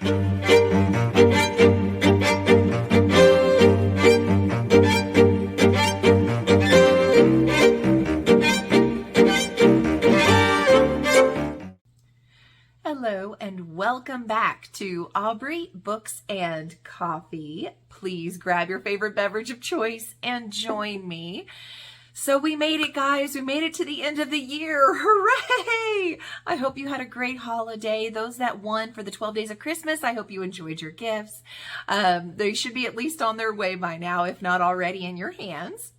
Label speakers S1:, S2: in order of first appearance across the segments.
S1: Hello and welcome back to Aubrey Books and Coffee. Please grab your favorite beverage of choice and join me. So we made it, guys. We made it to the end of the year. Hooray! I hope you had a great holiday. Those that won for the 12 days of Christmas, I hope you enjoyed your gifts. They should be at least on their way by now, if not already in your hands.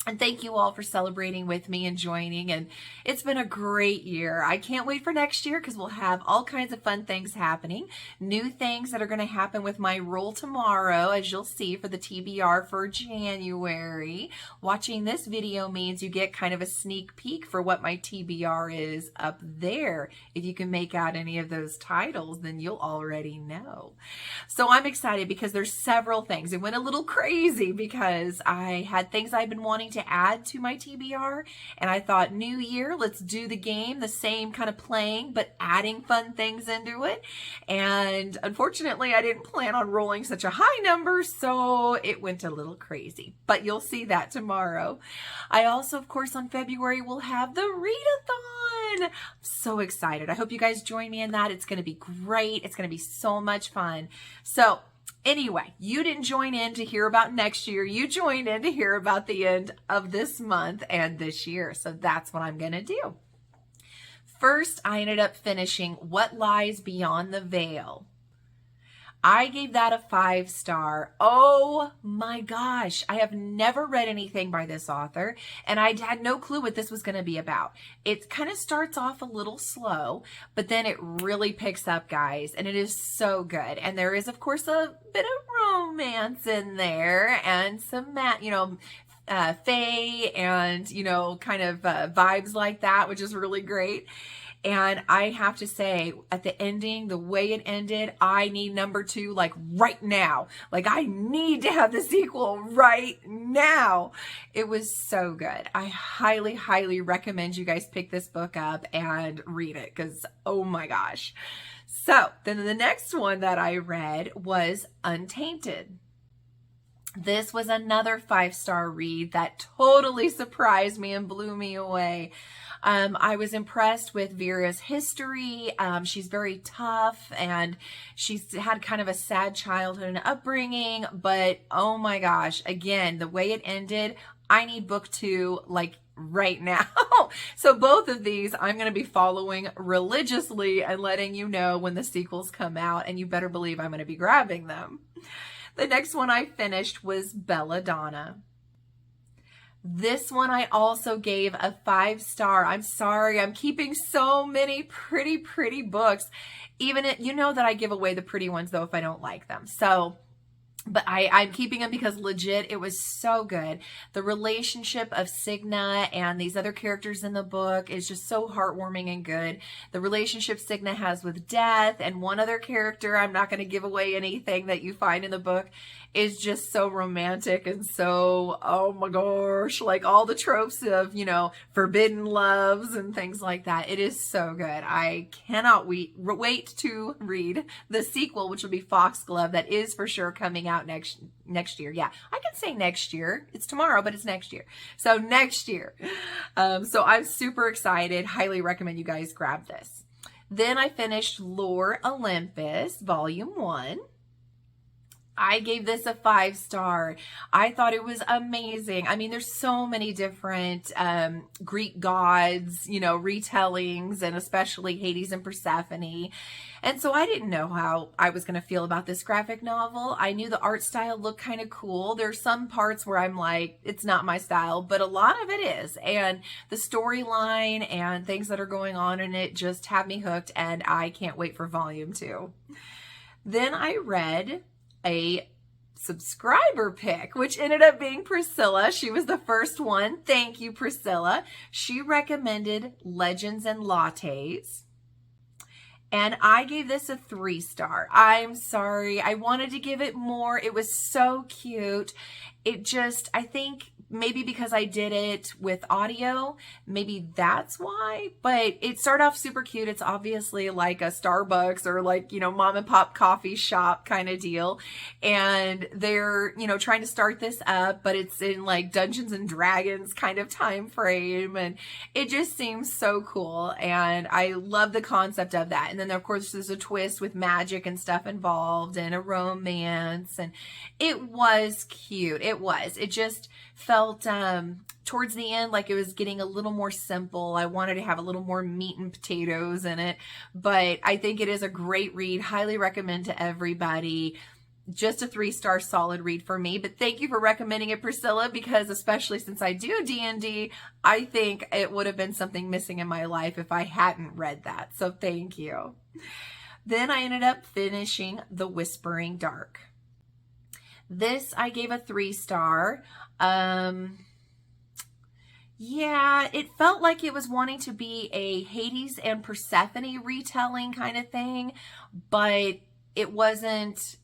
S1: And thank you all for celebrating with me and joining. And it's been a great year. I can't wait for next year because we'll have all kinds of fun things happening. New things that are going to happen with my roll tomorrow, as you'll see for the TBR for January. Watching this video means you get kind of a sneak peek for what my TBR is up there. If you can make out any of those titles, then you'll already know. So I'm excited because there's several things. It went a little crazy because I had things I've been wanting to add to my TBR, and I thought, new year, let's do the game, the same kind of playing, but adding fun things into it. And unfortunately, I didn't plan on rolling such a high number, so it went a little crazy, but you'll see that tomorrow. I also, of course, on February, will have the readathon. I'm so excited. I hope you guys join me in that. It's going to be great. It's going to be so much fun. So anyway, you didn't join in to hear about next year. You joined in to hear about the end of this month and this year. So that's what I'm going to do. First, I ended up finishing What Lies Beyond the Veil. I gave that a 5-star. Oh my gosh. I have never read anything by this author, and I had no clue what this was going to be about. It kind of starts off a little slow, but then it really picks up, guys, and it is so good. And there is, of course, a bit of romance in there and some, fae and, kind of vibes like that, which is really great. And I have to say, at the ending, the way it ended, I need number 2, like right now. Like I need to have the sequel right now. It was so good. I highly, highly recommend you guys pick this book up and read it because, oh my gosh. So then the next one that I read was Untainted. This was another 5-star read that totally surprised me and blew me away. I was impressed with Vera's history. She's very tough and she's had kind of a sad childhood and upbringing, but oh my gosh, again, the way it ended, I need book 2 like right now. So both of these I'm going to be following religiously and letting you know when the sequels come out, and you better believe I'm going to be grabbing them. The next one I finished was Belladonna. This one I also gave a 5-star. I'm sorry, I'm keeping so many pretty books. Even you know that I give away the pretty ones though if I don't like them. So, but I'm keeping them because legit, it was so good. The relationship of Signa and these other characters in the book is just so heartwarming and good. The relationship Signa has with Death and one other character, I'm not going to give away anything that you find in the book, is just so romantic and so, oh my gosh, like all the tropes of, forbidden loves and things like that. It is so good. I cannot wait to read the sequel, which will be Foxglove. That is for sure coming out next year. Yeah, I can say next year. It's tomorrow, but it's next year. So next year. So I'm super excited. Highly recommend you guys grab this. Then I finished Lore Olympus, Volume 1. I gave this a 5-star. I thought it was amazing. I mean, there's so many different Greek gods, retellings, and especially Hades and Persephone. And so I didn't know how I was going to feel about this graphic novel. I knew the art style looked kind of cool. There's some parts where I'm like, it's not my style, but a lot of it is. And the storyline and things that are going on in it just have me hooked, and I can't wait for Volume 2. Then I read a subscriber pick, which ended up being Priscilla. She was the first one. Thank you, Priscilla. She recommended Legends and Lattes, and I gave this a 3-star. I'm sorry. I wanted to give it more. It was so cute. It just, I think maybe because I did it with audio, maybe that's why, but it started off super cute. It's obviously like a Starbucks or like, mom and pop coffee shop kind of deal. And they're, trying to start this up, but it's in like Dungeons and Dragons kind of time frame. And it just seems so cool. And I love the concept of that. And then of course there's a twist with magic and stuff involved and a romance. And it was cute. It just felt towards the end like it was getting a little more simple. I wanted to have a little more meat and potatoes in it, but I think it is a great read. Highly recommend to everybody. Just a 3-star solid read for me, but thank you for recommending it, Priscilla, because especially since I do D&D, I think it would have been something missing in my life if I hadn't read that. So thank you. Then I ended up finishing The Whispering Dark. This I gave a 3-star. Yeah, it felt like it was wanting to be a Hades and Persephone retelling kind of thing, but it wasn't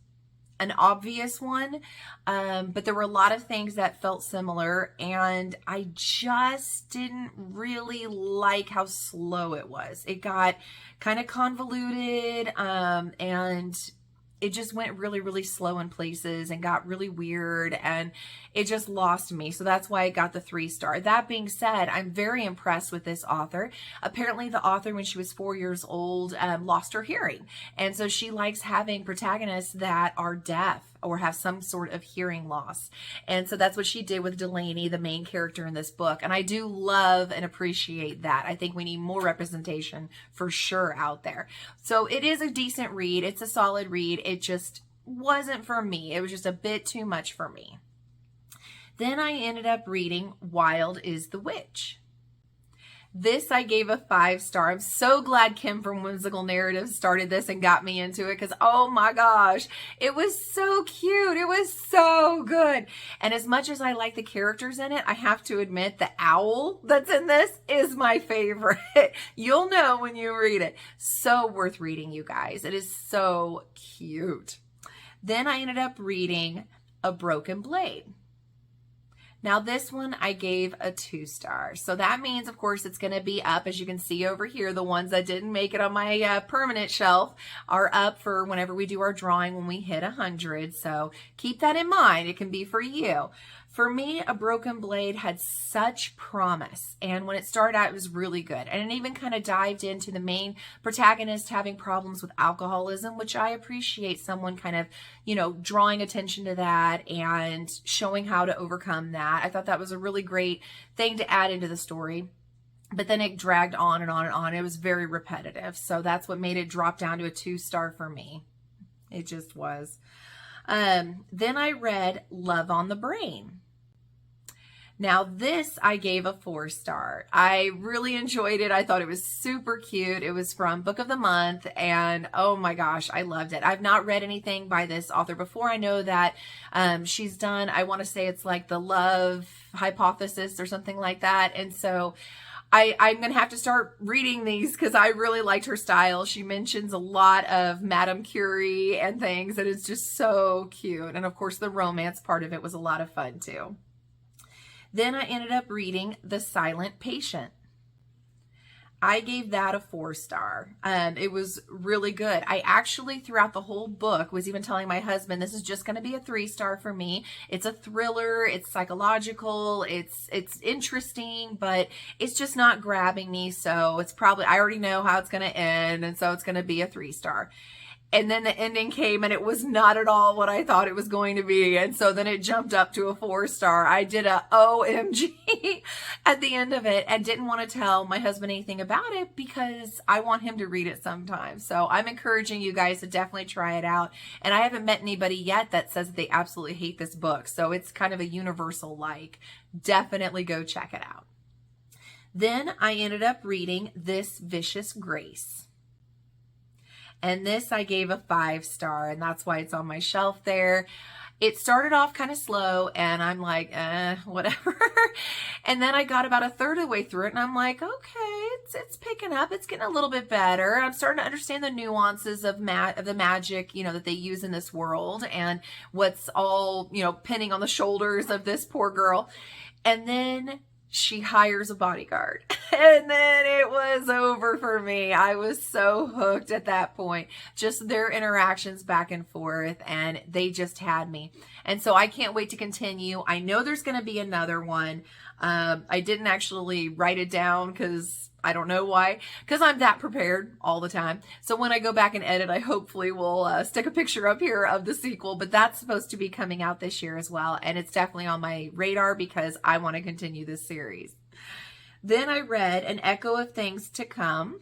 S1: an obvious one. But there were a lot of things that felt similar, and I just didn't really like how slow it was. It got kind of convoluted, and it just went really, really slow in places and got really weird, and it just lost me. So that's why I got the 3-star. That being said, I'm very impressed with this author. Apparently the author, when she was 4 years old, lost her hearing. And so she likes having protagonists that are deaf or have some sort of hearing loss. And so that's what she did with Delaney, the main character in this book. And I do love and appreciate that. I think we need more representation for sure out there. So it is a decent read. It's a solid read. It just wasn't for me. It was just a bit too much for me. Then I ended up reading Wild is the Witch. This I gave a 5-star. I'm so glad Kim from Whimsical Narratives started this and got me into it, because oh my gosh, it was so cute. It was so good. And as much as I like the characters in it, I have to admit the owl that's in this is my favorite. You'll know when you read it. So worth reading, you guys. It is so cute. Then I ended up reading A Broken Blade. Now this one I gave a 2-star. So that means, of course, it's going to be up. As you can see over here, the ones that didn't make it on my permanent shelf are up for whenever we do our drawing when we hit 100. So keep that in mind. It can be for you. For me, A Broken Blade had such promise. And when it started out, it was really good. And it even kind of dived into the main protagonist having problems with alcoholism, which I appreciate someone kind of, drawing attention to that and showing how to overcome that. I thought that was a really great thing to add into the story. But then it dragged on and on and on. It was very repetitive. So that's what made it drop down to a 2-star for me. It just was. Then I read Love on the Brain. Now this I gave a 4-star. I really enjoyed it. I thought it was super cute. It was from Book of the Month, and oh my gosh, I loved it. I've not read anything by this author before. I know that she's done, I want to say it's like The Love Hypothesis or something like that. And so I'm going to have to start reading these because I really liked her style. She mentions a lot of Madame Curie and things, and it's just so cute. And of course, the romance part of it was a lot of fun too. Then I ended up reading The Silent Patient. I gave that a 4-star. It was really good. I actually, throughout the whole book, was even telling my husband, this is just going to be a 3-star for me. It's a thriller. It's psychological. It's interesting, but it's just not grabbing me. So it's probably, I already know how it's going to end. And so it's going to be a 3-star. And then the ending came and it was not at all what I thought it was going to be. And so then it jumped up to a 4-star. I did a OMG at the end of it and didn't want to tell my husband anything about it because I want him to read it sometime. So I'm encouraging you guys to definitely try it out. And I haven't met anybody yet that says that they absolutely hate this book. So it's kind of a universal like. Definitely go check it out. Then I ended up reading This Vicious Grace. And this I gave a 5-star, and that's why it's on my shelf there. It started off kind of slow, and I'm like, whatever. And then I got about a third of the way through it, and I'm like, okay, it's picking up. It's getting a little bit better. I'm starting to understand the nuances of the magic, that they use in this world, and what's all, pinning on the shoulders of this poor girl. And then she hires a bodyguard. And then it was over for me. I was so hooked at that point. Just their interactions back and forth, and they just had me. And so I can't wait to continue. I know there's going to be another one. I didn't actually write it down because I don't know why, because I'm that prepared all the time. So when I go back and edit, I hopefully will stick a picture up here of the sequel, but that's supposed to be coming out this year as well. And it's definitely on my radar because I want to continue this series. Then I read An Echo of Things to Come.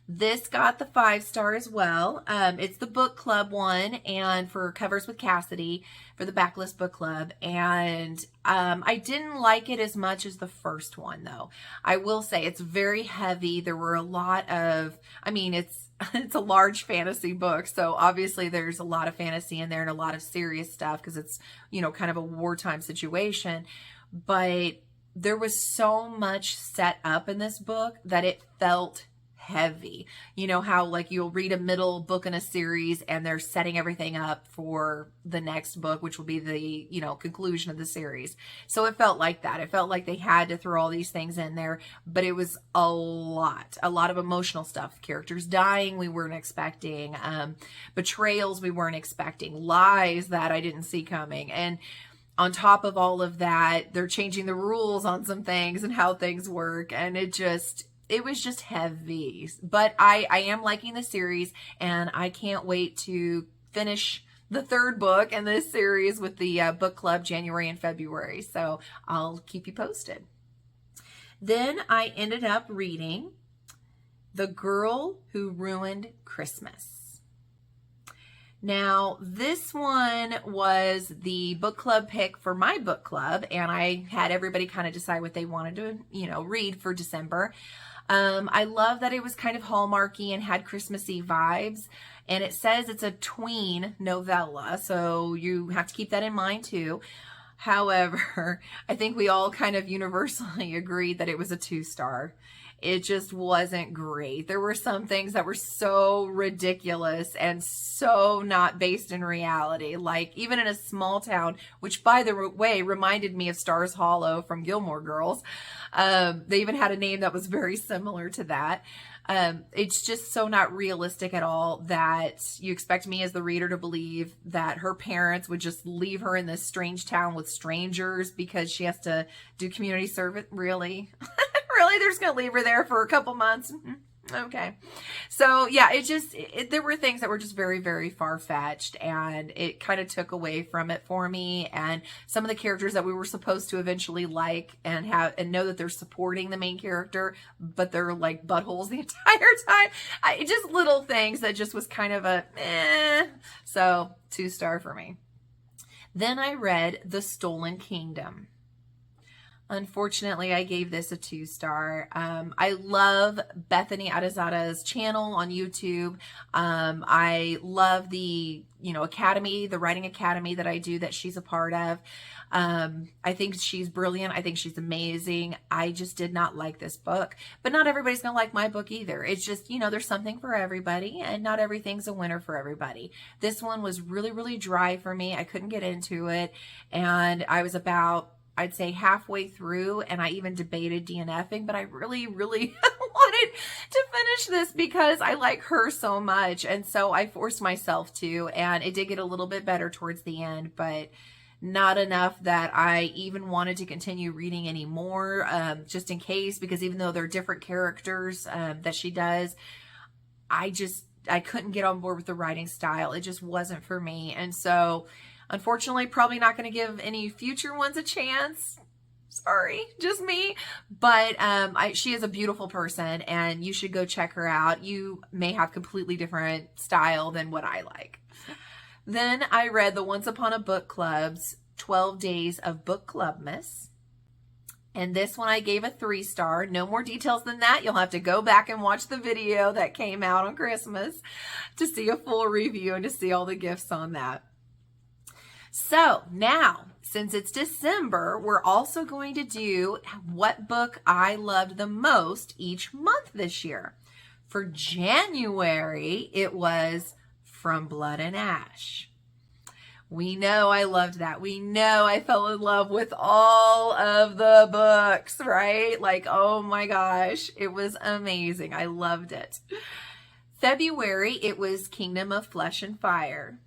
S1: This got the 5-star as well. It's the book club one, and for Covers with Cassidy for the Backlist book club. And I didn't like it as much as the first one, though. I will say it's very heavy. There were a lot of, it's a large fantasy book, so obviously there's a lot of fantasy in there and a lot of serious stuff because it's, kind of a wartime situation. But there was so much set up in this book that it felt heavy. How like you'll read a middle book in a series and they're setting everything up for the next book, which will be the, conclusion of the series. So it felt like that. It felt like they had to throw all these things in there, but it was a lot of emotional stuff. Characters dying we weren't expecting, betrayals we weren't expecting, lies that I didn't see coming. And on top of all of that, they're changing the rules on some things and how things work. And it was just heavy. But I am liking the series, and I can't wait to finish the 3rd book in this series with the book club January and February. So I'll keep you posted. Then I ended up reading The Girl Who Ruined Christmas. Now, this one was the book club pick for my book club, and I had everybody kind of decide what they wanted to, read for December. I love that it was kind of Hallmarky and had Christmassy vibes, and it says it's a tween novella, so you have to keep that in mind too. However, I think we all kind of universally agreed that it was a 2-star. It just wasn't great. There were some things that were so ridiculous and so not based in reality. Like even in a small town, which by the way reminded me of Stars Hollow from Gilmore Girls. They even had a name that was very similar to that. It's just so not realistic at all that you expect me as the reader to believe that her parents would just leave her in this strange town with strangers because she has to do community service. Really? Really? They're just going to leave her there for a couple months? Okay. So yeah, there were things that were just very, very far-fetched, and it kind of took away from it for me. And some of the characters that we were supposed to eventually like and know that they're supporting the main character, but they're like buttholes the entire time. Just little things that just was kind of a So 2-star for me. Then I read The Stolen Kingdom. Unfortunately, I gave this a 2-star. I love Bethany Adezada's channel on YouTube. I love the, academy, the writing academy that I do that she's a part of. I think she's brilliant. I think she's amazing. I just did not like this book, but not everybody's going to like my book either. It's just, there's something for everybody, and not everything's a winner for everybody. This one was really, really dry for me. I couldn't get into it, and I was about, I'd say, halfway through, and I even debated DNFing, but I really, really wanted to finish this because I like her so much, and so I forced myself to, and it did get a little bit better towards the end, but not enough that I even wanted to continue reading anymore, just in case, because even though they're different characters that she does, I couldn't get on board with the writing style. It just wasn't for me, and so unfortunately, probably not going to give any future ones a chance. Sorry, just me. But she is a beautiful person, and you should go check her out. You may have completely different style than what I like. Then I read the Once Upon a Book Club's 12 Days of Book Clubmas. And this one I gave a 3-star. No more details than that. You'll have to go back and watch the video that came out on Christmas to see a full review and to see all the gifts on that. So now, since it's December, we're also going to do what book I loved the most each month this year. For January, it was From Blood and Ash. We know I loved that. We know I fell in love with all of the books, right? Like, oh my gosh, it was amazing. I loved it. February, it was Kingdom of Flesh and Fire.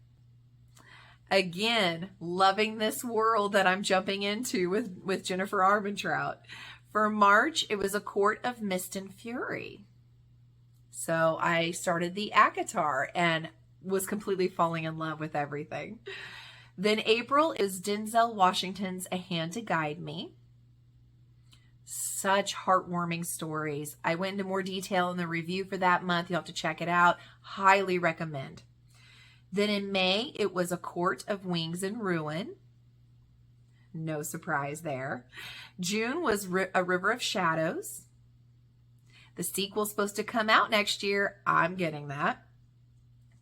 S1: Again, loving this world that I'm jumping into with Jennifer Armentrout. For March, it was A Court of Mist and Fury. So I started the ACOTAR and was completely falling in love with everything. Then April is Denzel Washington's A Hand to Guide Me. Such heartwarming stories. I went into more detail in the review for that month. You'll have to check it out. Highly recommend. Then in May, it was A Court of Wings and Ruin. No surprise there. June was A River of Shadows. The sequel's supposed to come out next year. I'm getting that.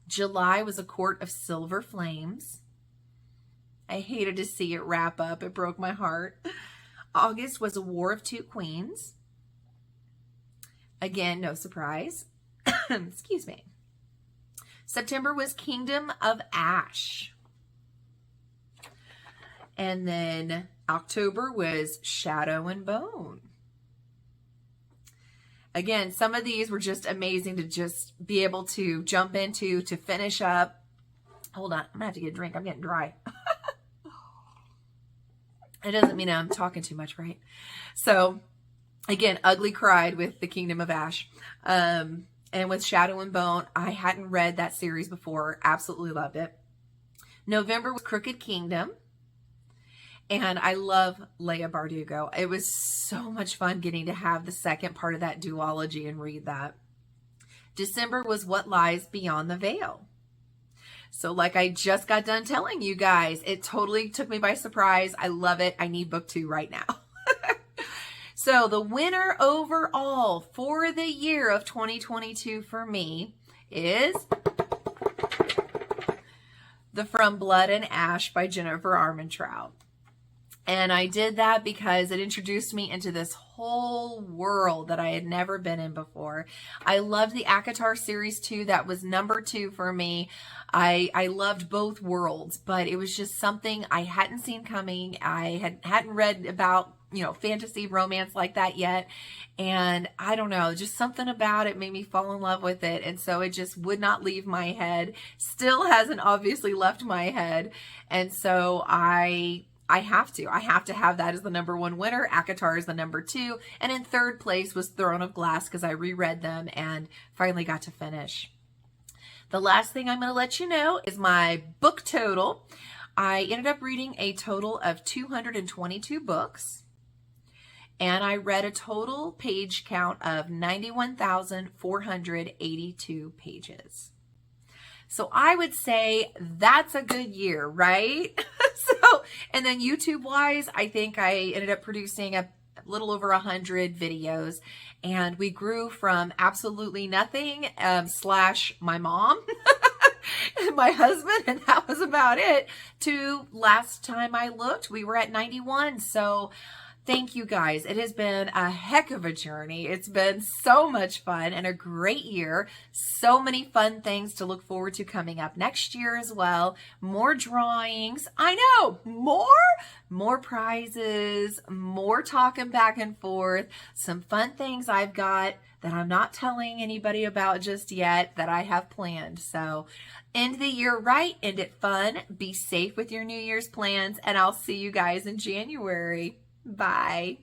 S1: July was A Court of Silver Flames. I hated to see it wrap up. It broke my heart. August was A War of Two Queens. Again, no surprise. Excuse me. September was Kingdom of Ash. And then October was Shadow and Bone. Again, some of these were just amazing to just be able to jump into, to finish up. Hold on, I'm gonna have to get a drink. I'm getting dry. It doesn't mean I'm talking too much, right? So, again, ugly cried with the Kingdom of Ash. And with Shadow and Bone, I hadn't read that series before. Absolutely loved it. November was Crooked Kingdom. And I love Leia Bardugo. It was so much fun getting to have the second part of that duology and read that. December was What Lies Beyond the Veil. So like I just got done telling you guys, it totally took me by surprise. I love it. I need book 2 right now. So the winner overall for the year of 2022 for me is the From Blood and Ash by Jennifer Armentrout. And I did that because it introduced me into this whole world that I had never been in before. I loved the ACOTAR series too. That was number 2 for me. I loved both worlds, but it was just something I hadn't seen coming. I hadn't read about, fantasy romance like that yet. And I don't know, just something about it made me fall in love with it. And so it just would not leave my head. Still hasn't obviously left my head. And so I have to have that as the number 1 winner. ACOTAR is the number 2. And in third place was Throne of Glass because I reread them and finally got to finish. The last thing I'm going to let you know is my book total. I ended up reading a total of 222 books. And I read a total page count of 91,482 pages. So I would say that's a good year, right? And then YouTube wise, I think I ended up producing a little over 100 videos, and we grew from absolutely nothing, / my mom and my husband, and that was about it, to last time I looked, we were at 91. So thank you guys. It has been a heck of a journey. It's been so much fun and a great year. So many fun things to look forward to coming up next year as well. More drawings. I know, more prizes, more talking back and forth, some fun things I've got that I'm not telling anybody about just yet that I have planned. So end the year right, end it fun, be safe with your New Year's plans, and I'll see you guys in January. Bye.